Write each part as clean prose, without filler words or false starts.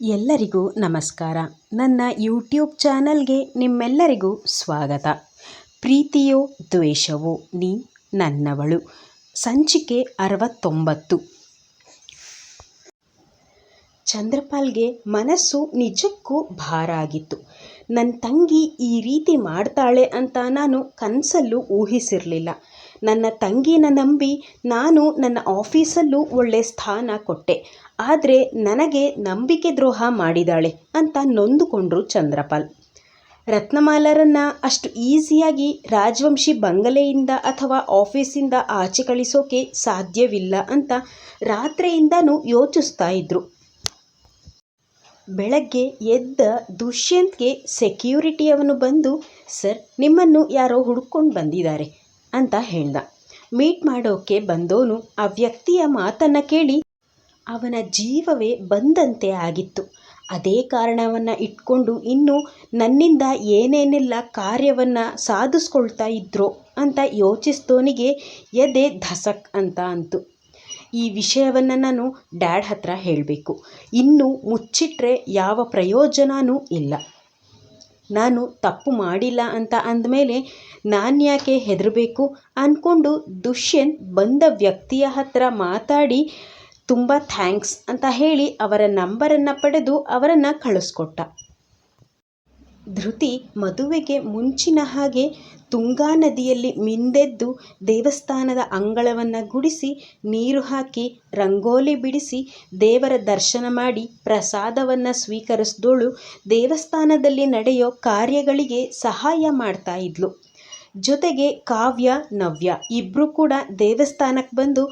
ಎಲ್ಲರಿಗೂ ನಮಸ್ಕಾರ. ನನ್ನ ಯೂಟ್ಯೂಬ್ ಚಾನಲ್ಗೆ ನಿಮ್ಮೆಲ್ಲರಿಗೂ ಸ್ವಾಗತ. ಪ್ರೀತಿಯೋ ದ್ವೇಷವೋ ನೀ ನನ್ನವಳು. ಸಂಚಿಕೆ 69. ಚಂದ್ರಪಾಲ್ಗೆ ಮನಸ್ಸು ನಿಜಕ್ಕೂ ಭಾರ ಆಗಿತ್ತು. ನನ್ನ ತಂಗಿ ಈ ರೀತಿ ಮಾಡ್ತಾಳೆ ಅಂತ ನಾನು ಕನಸಲ್ಲೂ ಊಹಿಸಿರಲಿಲ್ಲ. ನನ್ನ ತಂಗಿನ ನಂಬಿ ನಾನು ನನ್ನ ಆಫೀಸಲ್ಲೂ ಒಳ್ಳೆ ಸ್ಥಾನ ಕೊಟ್ಟೆ, ಆದರೆ ನನಗೆ ನಂಬಿಕೆ ದ್ರೋಹ ಮಾಡಿದಾಳೆ ಅಂತ ನೊಂದುಕೊಂಡ್ರು ಚಂದ್ರಪಾಲ್. ರತ್ನಮಾಲಾರನ್ನು ಅಷ್ಟು ಈಸಿಯಾಗಿ ರಾಜವಂಶಿ ಬಂಗಲೆಯಿಂದ ಅಥವಾ ಆಫೀಸಿಂದ ಆಚೆ ಕಳಿಸೋಕೆ ಸಾಧ್ಯವಿಲ್ಲ ಅಂತ ರಾತ್ರಿಯಿಂದನೂ ಯೋಚಿಸ್ತಾ ಇದ್ರು. ಬೆಳಗ್ಗೆ ಎದ್ದ ದುಷ್ಯಂತ್ಗೆ ಸೆಕ್ಯೂರಿಟಿಯವನು ಬಂದು, ಸರ್, ನಿಮ್ಮನ್ನು ಯಾರೋ ಹುಡ್ಕೊಂಡು ಬಂದಿದ್ದಾರೆ ಅಂತ ಹೇಳ್ದ. ಮೀಟ್ ಮಾಡೋಕೆ ಬಂದೋನು ಆ ವ್ಯಕ್ತಿಯ ಮಾತನ್ನು ಕೇಳಿ ಅವನ ಜೀವವೇ ಬಂದಂತೆ ಆಗಿತ್ತು. ಅದೇ ಕಾರಣವನ್ನು ಇಟ್ಕೊಂಡು ಇನ್ನು ನನ್ನಿಂದ ಏನೇನೆಲ್ಲ ಕಾರ್ಯವನ್ನು ಸಾಧಿಸ್ಕೊಳ್ತಾ ಇದ್ರೋ ಅಂತ ಯೋಚಿಸಿದವನಿಗೆ ಎದೆ ಧಸಕ್ ಅಂತ ಅಂತು. ಈ ವಿಷಯವನ್ನು ನಾನು ಡ್ಯಾಡ್ ಹತ್ರ ಹೇಳಬೇಕು. ಇನ್ನೂ ಮುಚ್ಚಿಟ್ರೆ ಯಾವ ಪ್ರಯೋಜನವೂ ಇಲ್ಲ. ನಾನು ತಪ್ಪು ಮಾಡಿಲ್ಲ ಅಂತ ಅಂದಮೇಲೆ ನಾನು ಯಾಕೆ ಹೆದರಬೇಕು ಅಂದ್ಕೊಂಡು ದುಷ್ಯಂತ್ ಬಂದ ವ್ಯಕ್ತಿಯ ಹತ್ರ ಮಾತಾಡಿ ತುಂಬ ಥ್ಯಾಂಕ್ಸ್ ಅಂತ ಹೇಳಿ ಅವರ ನಂಬರನ್ನು ಪಡೆದು ಅವರನ್ನು ಕಳಿಸ್ಕೊಟ್ಟ. ಧೃತಿ ಮದುವೆಗೆ ಮುಂಚಿನ ಹಾಗೆ ತುಂಗಾ ನದಿಯಲ್ಲಿ ಮಿಂದೆದ್ದು ದೇವಸ್ಥಾನದ ಅಂಗಳವನ್ನು ಗುಡಿಸಿ ನೀರು ಹಾಕಿ ರಂಗೋಲಿ ಬಿಡಿಸಿ ದೇವರ ದರ್ಶನ ಮಾಡಿ ಪ್ರಸಾದವನ್ನು ಸ್ವೀಕರಿಸಿದೋಳು ದೇವಸ್ಥಾನದಲ್ಲಿ ನಡೆಯೋ ಕಾರ್ಯಗಳಿಗೆ ಸಹಾಯ ಮಾಡ್ತಾ ಇದ್ಲು. ಜೊತೆಗೆ ಕಾವ್ಯ, ನವ್ಯ ಇಬ್ಬರು ಕೂಡ ದೇವಸ್ಥಾನಕ್ಕೆ ಬಂದು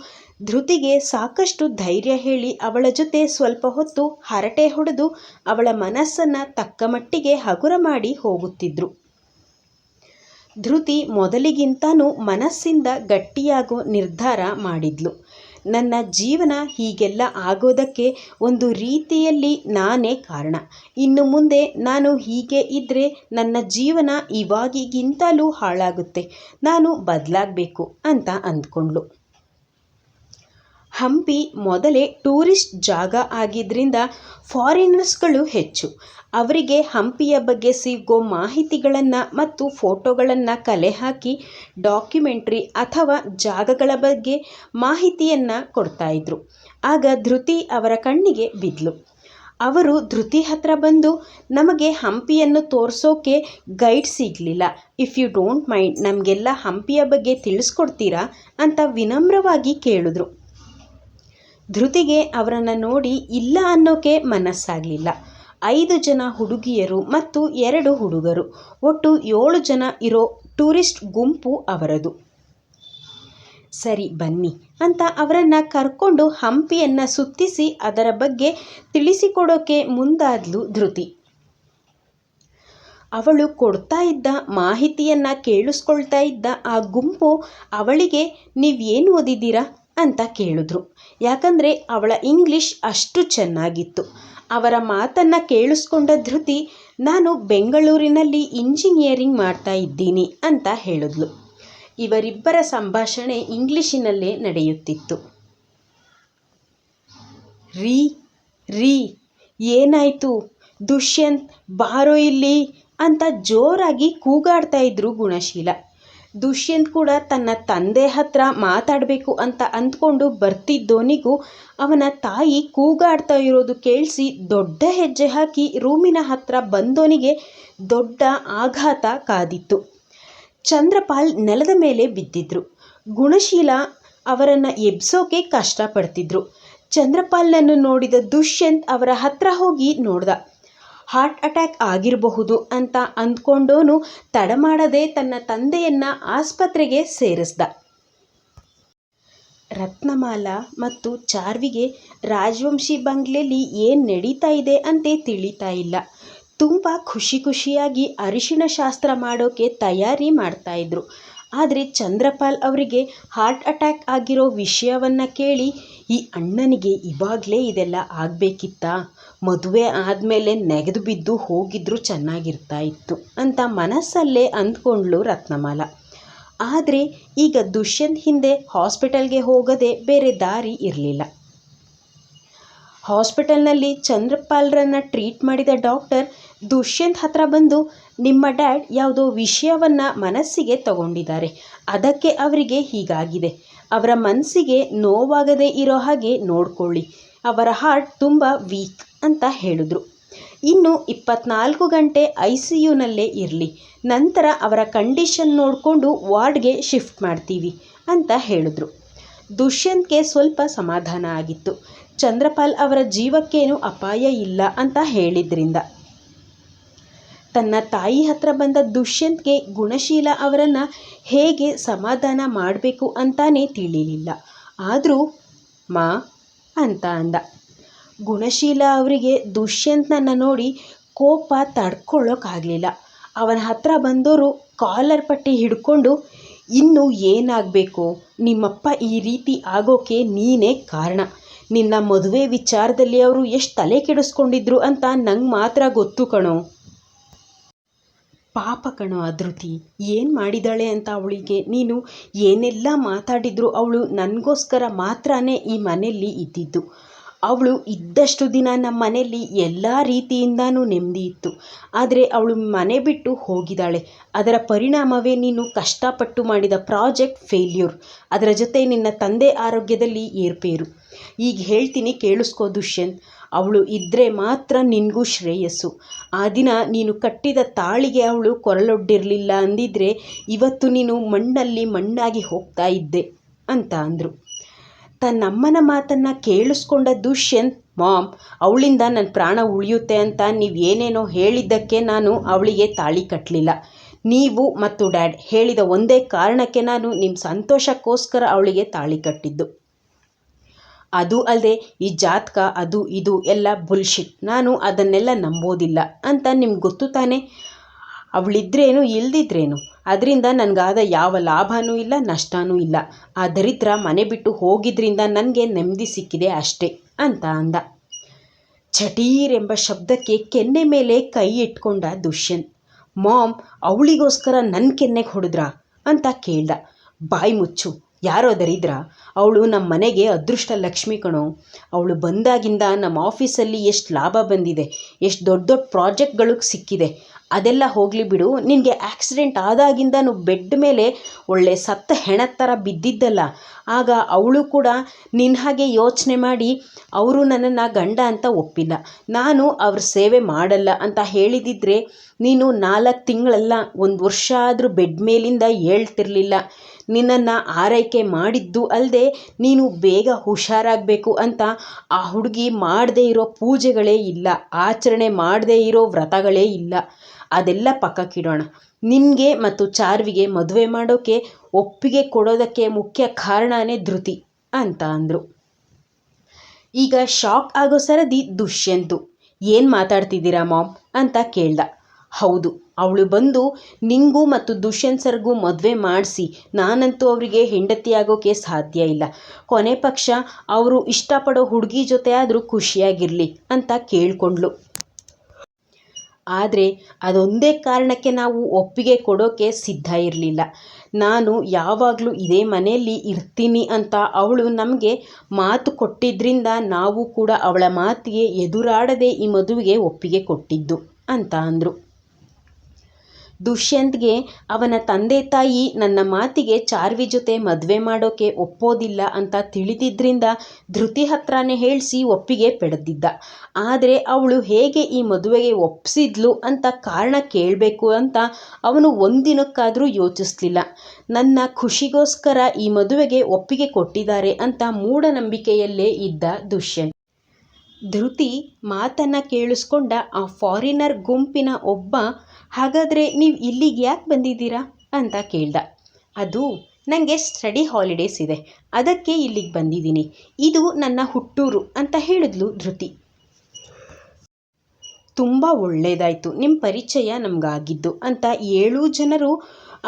ಧೃತಿಗೆ ಸಾಕಷ್ಟು ಧೈರ್ಯ ಹೇಳಿ ಅವಳ ಜೊತೆ ಸ್ವಲ್ಪ ಹೊತ್ತು ಹರಟೆ ಹೊಡೆದು ಅವಳ ಮನಸ್ಸನ್ನು ತಕ್ಕಮಟ್ಟಿಗೆ ಹಗುರ ಮಾಡಿ ಹೋಗುತ್ತಿದ್ರು. ಧೃತಿ ಮೊದಲಿಗಿಂತನೂ ಮನಸ್ಸಿಂದ ಗಟ್ಟಿಯಾಗೋ ನಿರ್ಧಾರ ಮಾಡಿದ್ಲು. ನನ್ನ ಜೀವನ ಹೀಗೆಲ್ಲ ಆಗೋದಕ್ಕೆ ಒಂದು ರೀತಿಯಲ್ಲಿ ನಾನೇ ಕಾರಣ. ಇನ್ನು ಮುಂದೆ ನಾನು ಹೀಗೆ ಇದ್ದರೆ ನನ್ನ ಜೀವನ ಇವಾಗಿಗಿಂತಲೂ ಹಾಳಾಗುತ್ತೆ. ನಾನು ಬದಲಾಗಬೇಕು ಅಂತ ಅಂದ್ಕೊಂಡ್ಳು. ಹಂಪಿ ಮೊದಲೇ ಟೂರಿಸ್ಟ್ ಜಾಗ ಆಗಿದ್ದರಿಂದ ಫಾರಿನರ್ಸ್ಗಳು ಹೆಚ್ಚು. ಅವರಿಗೆ ಹಂಪಿಯ ಬಗ್ಗೆ ಸಿಗೋ ಮಾಹಿತಿಗಳನ್ನು ಮತ್ತು ಫೋಟೋಗಳನ್ನು ಕಲೆ ಹಾಕಿ ಡಾಕ್ಯುಮೆಂಟ್ರಿ ಅಥವಾ ಜಾಗಗಳ ಬಗ್ಗೆ ಮಾಹಿತಿಯನ್ನು ಕೊಡ್ತಾಯಿದ್ರು. ಆಗ ಧೃತಿ ಅವರ ಕಣ್ಣಿಗೆ ಬಿದ್ಲು. ಅವರು ಧೃತಿ ಹತ್ರ ಬಂದು, ನಮಗೆ ಹಂಪಿಯನ್ನು ತೋರಿಸೋಕೆ ಗೈಡ್ ಸಿಗಲಿಲ್ಲ, ಇಫ್ ಯು ಡೋಂಟ್ ಮೈಂಡ್ ನಮಗೆಲ್ಲ ಹಂಪಿಯ ಬಗ್ಗೆ ತಿಳಿಸ್ಕೊಡ್ತೀರಾ ಅಂತ ವಿನಮ್ರವಾಗಿ ಕೇಳಿದ್ರು. ಧೃತಿಗೆ ಅವರನ್ನು ನೋಡಿ ಇಲ್ಲ ಅನ್ನೋಕೆ ಮನಸ್ಸಾಗಲಿಲ್ಲ. 5 ಜನ ಹುಡುಗಿಯರು ಮತ್ತು 2 ಹುಡುಗರು, ಒಟ್ಟು 7 ಜನ ಇರೋ ಟೂರಿಸ್ಟ್ ಗುಂಪು ಅವರದು. ಸರಿ ಬನ್ನಿ ಅಂತ ಅವರನ್ನು ಕರ್ಕೊಂಡು ಹಂಪಿಯನ್ನು ಸುತ್ತಿಸಿ ಅದರ ಬಗ್ಗೆ ತಿಳಿಸಿಕೊಡೋಕೆ ಮುಂದಾದ್ಲು ಧೃತಿ. ಅವಳು ಕೊಡ್ತಾ ಇದ್ದ ಮಾಹಿತಿಯನ್ನು ಕೇಳಿಸ್ಕೊಳ್ತಾ ಇದ್ದ ಆ ಗುಂಪು ಅವಳಿಗೆ ನೀವೇನು ಓದಿದ್ದೀರಾ ಅಂತ ಕೇಳಿದ್ರು. ಯಾಕಂದರೆ ಅವಳ ಇಂಗ್ಲಿಷ್ ಅಷ್ಟು ಚೆನ್ನಾಗಿತ್ತು. ಅವರ ಮಾತನ್ನು ಕೇಳಿಸ್ಕೊಂಡ ಧೃತಿ, ನಾನು ಬೆಂಗಳೂರಿನಲ್ಲಿ ಇಂಜಿನಿಯರಿಂಗ್ ಮಾಡ್ತಾ ಇದ್ದೀನಿ ಅಂತ ಹೇಳಿದ್ಲು. ಇವರಿಬ್ಬರ ಸಂಭಾಷಣೆ ಇಂಗ್ಲಿಷಿನಲ್ಲೇ ನಡೆಯುತ್ತಿತ್ತು. ರೀ ಏನಾಯಿತು, ದುಷ್ಯಂತ್ ಬಾರೋ ಇಲ್ಲಿ ಅಂತ ಜೋರಾಗಿ ಕೂಗಾಡ್ತಾ ಇದ್ರು ಗುಣಶೀಲ. ದುಷ್ಯಂತ್ ಕೂಡ ತನ್ನ ತಂದೆ ಹತ್ರ ಮಾತಾಡಬೇಕು ಅಂತ ಅಂದ್ಕೊಂಡು ಬರ್ತಿದ್ದೋನಿಗೂ ಅವನ ತಾಯಿ ಕೂಗಾಡ್ತಾ ಇರೋದು ಕೇಳಿಸಿ ದೊಡ್ಡ ಹೆಜ್ಜೆ ಹಾಕಿ ರೂಮಿನ ಹತ್ರ ಬಂದೋನಿಗೆ ದೊಡ್ಡ ಆಘಾತ ಕಾದಿತ್ತು. ಚಂದ್ರಪಾಲ್ ನೆಲದ ಮೇಲೆ ಬಿದ್ದಿದ್ರು. ಗುಣಶೀಲ ಅವರನ್ನು ಎಬ್ಸೋಕೆ ಕಷ್ಟಪಡ್ತಿದ್ರು. ಚಂದ್ರಪಾಲ್ನನ್ನು ನೋಡಿದ ದುಷ್ಯಂತ್ ಅವರ ಹತ್ರ ಹೋಗಿ ನೋಡ್ದ. ಹಾರ್ಟ್ ಅಟ್ಯಾಕ್ ಆಗಿರಬಹುದು ಅಂತ ಅಂದ್ಕೊಂಡೋನು ತಡ ಮಾಡದೆ ತನ್ನ ತಂದೆಯನ್ನು ಆಸ್ಪತ್ರೆಗೆ ಸೇರಿಸ್ದ. ರತ್ನಮಾಲಾ ಮತ್ತು ಚಾರ್ವಿಗೆ ರಾಜವಂಶಿ ಬಂಗ್ಲೆಯಲ್ಲಿ ಏನು ನಡೀತಾ ಇದೆ ಅಂತ ತಿಳಿತಾ ಇಲ್ಲ. ತುಂಬ ಖುಷಿಯಾಗಿ ಅರಿಶಿಣ ಶಾಸ್ತ್ರ ಮಾಡೋಕೆ ತಯಾರಿ ಮಾಡ್ತಾಯಿದ್ರು. ಆದರೆ ಚಂದ್ರಪಾಲ್ ಅವರಿಗೆ ಹಾರ್ಟ್ ಅಟ್ಯಾಕ್ ಆಗಿರೋ ವಿಷಯವನ್ನು ಕೇಳಿ, ಈ ಅಣ್ಣನಿಗೆ ಇವಾಗಲೇ ಇದೆಲ್ಲ ಆಗಬೇಕಿತ್ತಾ, ಮದುವೆ ಆದಮೇಲೆ ನೆಗೆದು ಬಿದ್ದು ಹೋಗಿದ್ರೂ ಚೆನ್ನಾಗಿರ್ತಾ ಇತ್ತು ಅಂತ ಮನಸ್ಸಲ್ಲೇ ಅಂದ್ಕೊಂಡ್ಳು ರತ್ನಮಾಲಾ. ಆದರೆ ಈಗ ದುಷ್ಯಂತ್ ಹಿಂದೆ ಹಾಸ್ಪಿಟಲ್ಗೆ ಹೋಗದೆ ಬೇರೆ ದಾರಿ ಇರಲಿಲ್ಲ. ಹಾಸ್ಪಿಟಲ್ನಲ್ಲಿ ಚಂದ್ರಪಾಲ್ರನ್ನ ಟ್ರೀಟ್ ಮಾಡಿದ ಡಾಕ್ಟರ್ ದುಷ್ಯಂತ್ ಹತ್ರ ಬಂದು, ನಿಮ್ಮ ಡ್ಯಾಡ್ ಯಾವುದೋ ವಿಷಯವನ್ನು ಮನಸ್ಸಿಗೆ ತಗೊಂಡಿದ್ದಾರೆ, ಅದಕ್ಕೆ ಅವರಿಗೆ ಹೀಗಾಗಿದೆ. ಅವರ ಮನಸ್ಸಿಗೆ ನೋವಾಗದೇ ಇರೋ ಹಾಗೆ ನೋಡ್ಕೊಳ್ಳಿ, ಅವರ ಹಾರ್ಟ್ ತುಂಬ ವೀಕ್ ಅಂತ ಹೇಳಿದ್ರು. ಇನ್ನು 24 ಗಂಟೆ ICUನಲ್ಲೇ ಇರಲಿ, ನಂತರ ಅವರ ಕಂಡೀಷನ್ ನೋಡಿಕೊಂಡು ವಾರ್ಡ್ಗೆ ಶಿಫ್ಟ್ ಮಾಡ್ತೀವಿ ಅಂತ ಹೇಳಿದ್ರು. ದುಷ್ಯಂತ್ಗೆ ಸ್ವಲ್ಪ ಸಮಾಧಾನ ಆಗಿತ್ತು. ಚಂದ್ರಪಾಲ್ ಅವರ ಜೀವಕ್ಕೇನು ಅಪಾಯ ಇಲ್ಲ ಅಂತ ಹೇಳಿದ್ರಿಂದ. ತನ್ನ ತಾಯಿ ಹತ್ರ ಬಂದ ದುಷ್ಯಂತ್ಗೆ ಗುಣಶೀಲ ಅವರನ್ನು ಹೇಗೆ ಸಮಾಧಾನ ಮಾಡಬೇಕು ಅಂತಾನೇ ತಿಳಿಲಿಲ್ಲ. ಆದರೂ ಮಾ ಅಂತ ಅಂದ. ಗುಣಶೀಲ ಅವರಿಗೆ ದುಷ್ಯಂತ್ನನ್ನು ನೋಡಿ ಕೋಪ ತಡ್ಕೊಳ್ಳೋಕ್ಕಾಗಲಿಲ್ಲ. ಅವನ ಹತ್ರ ಬಂದವರು ಕಾಲರ್ ಪಟ್ಟಿ ಹಿಡ್ಕೊಂಡು, ಇನ್ನೂ ಏನಾಗಬೇಕು, ನಿಮ್ಮಪ್ಪ ಈ ರೀತಿ ಆಗೋಕೆ ನೀನೇ ಕಾರಣ. ನಿನ್ನ ಮದುವೆ ವಿಚಾರದಲ್ಲಿ ಅವರು ಎಷ್ಟು ತಲೆ ಕೆಡಿಸ್ಕೊಂಡಿದ್ರು ಅಂತ ನಂಗೆ ಮಾತ್ರ ಗೊತ್ತು ಕಣೋ. ಪಾಪ ಕಣೋ ಧೃತಿ, ಏನು ಮಾಡಿದಾಳೆ ಅಂತ ಅವಳಿಗೆ ನೀನು ಏನೆಲ್ಲ ಮಾತಾಡಿದ್ರು ಅವಳು ನನಗೋಸ್ಕರ ಮಾತ್ರನೇ ಈ ಮನೆಯಲ್ಲಿ ಇದ್ದಿದ್ದು. ಅವಳು ಇದ್ದಷ್ಟು ದಿನ ನಮ್ಮ ಮನೆಯಲ್ಲಿ ಎಲ್ಲ ರೀತಿಯಿಂದನೂ ನೆಮ್ಮದಿ ಇತ್ತು. ಆದರೆ ಅವಳು ಮನೆ ಬಿಟ್ಟು ಹೋಗಿದ್ದಾಳೆ. ಅದರ ಪರಿಣಾಮವೇ ನೀನು ಕಷ್ಟಪಟ್ಟು ಮಾಡಿದ ಪ್ರಾಜೆಕ್ಟ್ ಫೇಲ್ಯೂರ್, ಅದರ ಜೊತೆ ನಿನ್ನ ತಂದೆ ಆರೋಗ್ಯದಲ್ಲಿ ಏರ್ಪೇರು. ಈಗ ಹೇಳ್ತೀನಿ ಕೇಳಿಸ್ಕೋ ದುಷ್ಯಂತ್, ಅವಳು ಇದ್ದರೆ ಮಾತ್ರ ನಿನಗೂ ಶ್ರೇಯಸ್ಸು. ಆ ದಿನ ನೀನು ಕಟ್ಟಿದ ತಾಳಿಗೆ ಅವಳು ಕೊರಳೊಡ್ಡಿರಲಿಲ್ಲ ಅಂದಿದ್ರೆ ಇವತ್ತು ನೀನು ಮಣ್ಣಲ್ಲಿ ಮಣ್ಣಾಗಿ ಹೋಗ್ತಾ ಇದ್ದೆ ಅಂತ ಅಂದರು. ತನ್ನಮ್ಮನ ಮಾತನ್ನು ಕೇಳಿಸ್ಕೊಂಡ ದುಷ್ಯಂತ್, ಮಾಮ್, ಅವಳಿಂದ ನನ್ನ ಪ್ರಾಣ ಉಳಿಯುತ್ತೆ ಅಂತ ನೀವು ಏನೇನೋ ಹೇಳಿದ್ದಕ್ಕೆ ನಾನು ಅವಳಿಗೆ ತಾಳಿ ಕಟ್ಟಲಿಲ್ಲ. ನೀವು ಮತ್ತು ಡ್ಯಾಡ್ ಹೇಳಿದ ಒಂದೇ ಕಾರಣಕ್ಕೆ ನಾನು ನಿಮ್ಮ ಸಂತೋಷಕ್ಕೋಸ್ಕರ ಅವಳಿಗೆ ತಾಳಿ ಕಟ್ಟಿದ್ದು. ಅದು ಅಲ್ಲದೆ ಈ ಜಾತಕ ಅದು ಇದು ಎಲ್ಲ ಬುಲ್ಶಿಟ್, ನಾನು ಅದನ್ನೆಲ್ಲ ನಂಬೋದಿಲ್ಲ ಅಂತ ನಿಮ್ಗೆ ಗೊತ್ತು ತಾನೆ. ಅವಳಿದ್ರೇನು ಇಲ್ದಿದ್ರೇನು ಅದರಿಂದ ನನಗಾದ ಯಾವ ಲಾಭವೂ ಇಲ್ಲ, ನಷ್ಟವೂ ಇಲ್ಲ. ಆ ದರಿದ್ರ ಮನೆ ಬಿಟ್ಟು ಹೋಗಿದ್ರಿಂದ ನನಗೆ ನೆಮ್ಮದಿ ಸಿಕ್ಕಿದೆ ಅಷ್ಟೇ ಅಂತ ಅಂದ. ಛಟೀರ್ ಎಂಬ ಶಬ್ದಕ್ಕೆ ಕೆನ್ನೆ ಮೇಲೆ ಕೈ ಇಟ್ಕೊಂಡ ದುಷ್ಯಂತ್. ಮಾಮ್, ಅವಳಿಗೋಸ್ಕರ ನನ್ನ ಕೆನ್ನೆಗೆ ಹೊಡೆದ್ರಾ ಅಂತ ಕೇಳ್ದ. ಬಾಯಿ ಮುಚ್ಚು, ಯಾರೋ ದರಿದ್ರ, ಅವಳು ನಮ್ಮ ಮನೆಗೆ ಅದೃಷ್ಟ ಲಕ್ಷ್ಮಿ ಕಣೋ. ಅವಳು ಬಂದಾಗಿಂದ ನಮ್ಮ ಆಫೀಸಲ್ಲಿ ಎಷ್ಟು ಲಾಭ ಬಂದಿದೆ, ಎಷ್ಟು ದೊಡ್ಡ ದೊಡ್ಡ ಪ್ರಾಜೆಕ್ಟ್ಗಳಿಗೆ ಸಿಕ್ಕಿದೆ. ಅದೆಲ್ಲ ಹೋಗಲಿ ಬಿಡು, ನಿನಗೆ ಆಕ್ಸಿಡೆಂಟ್ ಆದಾಗಿಂದನೂ ಬೆಡ್ ಮೇಲೆ ಒಳ್ಳೆ ಸತ್ತ ಹೆಣದ ಥರ ಬಿದ್ದಿದ್ದಲ್ಲ, ಆಗ ಅವಳು ಕೂಡ ನಿನ್ನ ಹಾಗೆ ಯೋಚನೆ ಮಾಡಿ ಅವರು ನನ್ನನ್ನು ಗಂಡ ಅಂತ ಒಪ್ಪಿಲ್ಲ, ನಾನು ಅವ್ರ ಸೇವೆ ಮಾಡಲ್ಲ ಅಂತ ಹೇಳಿದಿದ್ರೆ ನೀನು 4 ತಿಂಗಳಲ್ಲ 1 ವರ್ಷ ಆದರೂ ಬೆಡ್ ಮೇಲಿಂದ ಹೇಳ್ತಿರ್ಲಿಲ್ಲ. ನಿನ್ನನ್ನು ಆರೈಕೆ ಮಾಡಿದ್ದು ಅಲ್ಲದೆ ನೀನು ಬೇಗ ಹುಷಾರಾಗಬೇಕು ಅಂತ ಆ ಹುಡುಗಿ ಮಾಡದೇ ಇರೋ ಪೂಜೆಗಳೇ ಇಲ್ಲ, ಆಚರಣೆ ಮಾಡದೇ ಇರೋ ವ್ರತಗಳೇ ಇಲ್ಲ. ಅದೆಲ್ಲ ಪಕ್ಕಕ್ಕಿಡೋಣ. ನಿನಗೆ ಮತ್ತು ಚಾರ್ವಿಗೆ ಮದುವೆ ಮಾಡೋಕ್ಕೆ ಒಪ್ಪಿಗೆ ಕೊಡೋದಕ್ಕೆ ಮುಖ್ಯ ಕಾರಣನೇ ಧೃತಿ ಅಂತ ಅಂದರು. ಈಗ ಶಾಕ್ ಆಗೋ ಸರದಿ ದುಷ್ಯಂತು. ಏನು ಮಾತಾಡ್ತಿದ್ದೀರಾ ಮಾಮ್ ಅಂತ ಕೇಳ್ದ. ಹೌದು, ಅವಳು ಬಂದು ನಿಂಗೂ ಮತ್ತು ದುಷ್ಯಂತ್ ಸರ್ಗೂ ಮದುವೆ ಮಾಡಿಸಿ ನಾನಂತೂ ಅವರಿಗೆ ಹೆಂಡತಿಯಾಗೋಕ್ಕೆ ಸಾಧ್ಯ ಇಲ್ಲ. ಕೊನೆ ಪಕ್ಷ ಅವರು ಇಷ್ಟಪಡೋ ಹುಡುಗಿ ಜೊತೆ ಆದರೂ ಖುಷಿಯಾಗಿರಲಿ ಅಂತ ಕೇಳ್ಕೊಂಡ್ಳು. ಆದರೆ ಅದೊಂದೇ ಕಾರಣಕ್ಕೆ ನಾವು ಒಪ್ಪಿಗೆ ಕೊಡೋಕ್ಕೆ ಸಿದ್ಧ ಇರಲಿಲ್ಲ. ನಾನು ಯಾವಾಗಲೂ ಇದೇ ಮನೆಯಲ್ಲಿ ಇರ್ತೀನಿ ಅಂತ ಅವಳು ನಮಗೆ ಮಾತು ಕೊಟ್ಟಿದ್ದರಿಂದ ನಾವು ಕೂಡ ಅವಳ ಮಾತಿಗೆ ಎದುರಾಡದೆ ಈ ಮದುವೆಗೆ ಒಪ್ಪಿಗೆ ಕೊಟ್ಟಿದ್ದು ಅಂತ ಅಂದರು. ದುಷ್ಯಂತ್ಗೆ ಅವನ ತಂದೆ ತಾಯಿ ನನ್ನ ಮಾತಿಗೆ ಚಾರ್ವಿ ಜೊತೆ ಮದುವೆ ಮಾಡೋಕ್ಕೆ ಒಪ್ಪೋದಿಲ್ಲ ಅಂತ ತಿಳಿದಿದ್ದರಿಂದ ಧೃತಿ ಹತ್ರನೇ ಹೇಳಿಸಿ ಒಪ್ಪಿಗೆ ಪಡೆದಿದ್ದ. ಆದರೆ ಅವಳು ಹೇಗೆ ಈ ಮದುವೆಗೆ ಒಪ್ಪಿಸಿದ್ಲು ಅಂತ ಕಾರಣ ಕೇಳಬೇಕು ಅಂತ ಅವನು ಒಂದಿನಕ್ಕಾದರೂ ಯೋಚಿಸಲಿಲ್ಲ. ನನ್ನ ಖುಷಿಗೋಸ್ಕರ ಈ ಮದುವೆಗೆ ಒಪ್ಪಿಗೆ ಕೊಟ್ಟಿದ್ದಾರೆ ಅಂತ ಮೂಢನಂಬಿಕೆಯಲ್ಲೇ ಇದ್ದ ದುಷ್ಯಂತ್. ಧೃತಿ ಮಾತನ್ನು ಕೇಳಿಸ್ಕೊಂಡ ಆ ಫಾರಿನರ್ ಗುಂಪಿನ ಒಬ್ಬ, ಹಾಗಾದರೆ ನೀವು ಇಲ್ಲಿಗೆ ಯಾಕೆ ಬಂದಿದ್ದೀರಾ ಅಂತ ಕೇಳ್ದ. ಅದು ನನಗೆ ಸ್ಟಡಿ ಹಾಲಿಡೇಸ್ ಇದೆ, ಅದಕ್ಕೆ ಇಲ್ಲಿಗೆ ಬಂದಿದ್ದೀನಿ, ಇದು ನನ್ನ ಹುಟ್ಟೂರು ಅಂತ ಹೇಳಿದ್ಲು ಧೃತಿ. ತುಂಬ ಒಳ್ಳೆಯದಾಯಿತು ನಿಮ್ಮ ಪರಿಚಯ ನಮಗಾಗಿದ್ದು ಅಂತ 7 ಜನರು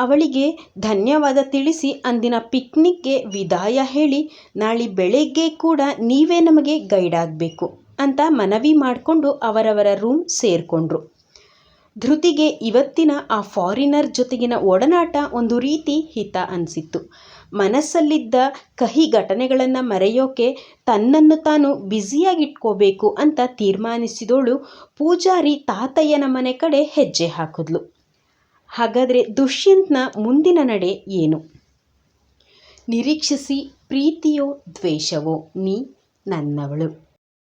ಅವಳಿಗೆ ಧನ್ಯವಾದ ತಿಳಿಸಿ ಅಂದಿನ ಪಿಕ್ನಿಕ್ಗೆ ವಿದಾಯ ಹೇಳಿ, ನಾಳೆ ಬೆಳಗ್ಗೆ ಕೂಡ ನೀವೇ ನಮಗೆ ಗೈಡ್ ಆಗಬೇಕು ಅಂತ ಮನವಿ ಮಾಡಿಕೊಂಡು ಅವರವರ ರೂಮ್ ಸೇರಿಕೊಂಡ್ರು. ಧೃತಿಗೆ ಇವತ್ತಿನ ಆ ಫಾರಿನರ್ ಜೊತೆಗಿನ ಒಡನಾಟ ಒಂದು ರೀತಿ ಹಿತ ಅನಿಸಿತ್ತು. ಮನಸ್ಸಲ್ಲಿದ್ದ ಕಹಿ ಘಟನೆಗಳನ್ನು ಮರೆಯೋಕೆ ತನ್ನನ್ನು ತಾನು ಬ್ಯುಸಿಯಾಗಿಟ್ಕೋಬೇಕು ಅಂತ ತೀರ್ಮಾನಿಸಿದವಳು ಪೂಜಾರಿ ತಾತಯ್ಯನ ಮನೆ ಕಡೆ ಹೆಜ್ಜೆ ಹಾಕಿದ್ಲು. ಹಾಗಾದರೆ ದುಷ್ಯಂತನ ಮುಂದಿನ ನಡೆ ಏನು? ನಿರೀಕ್ಷಿಸಿ. ಪ್ರೀತಿಯೋ ದ್ವೇಷವೋ, ನೀ ನನ್ನವಳು.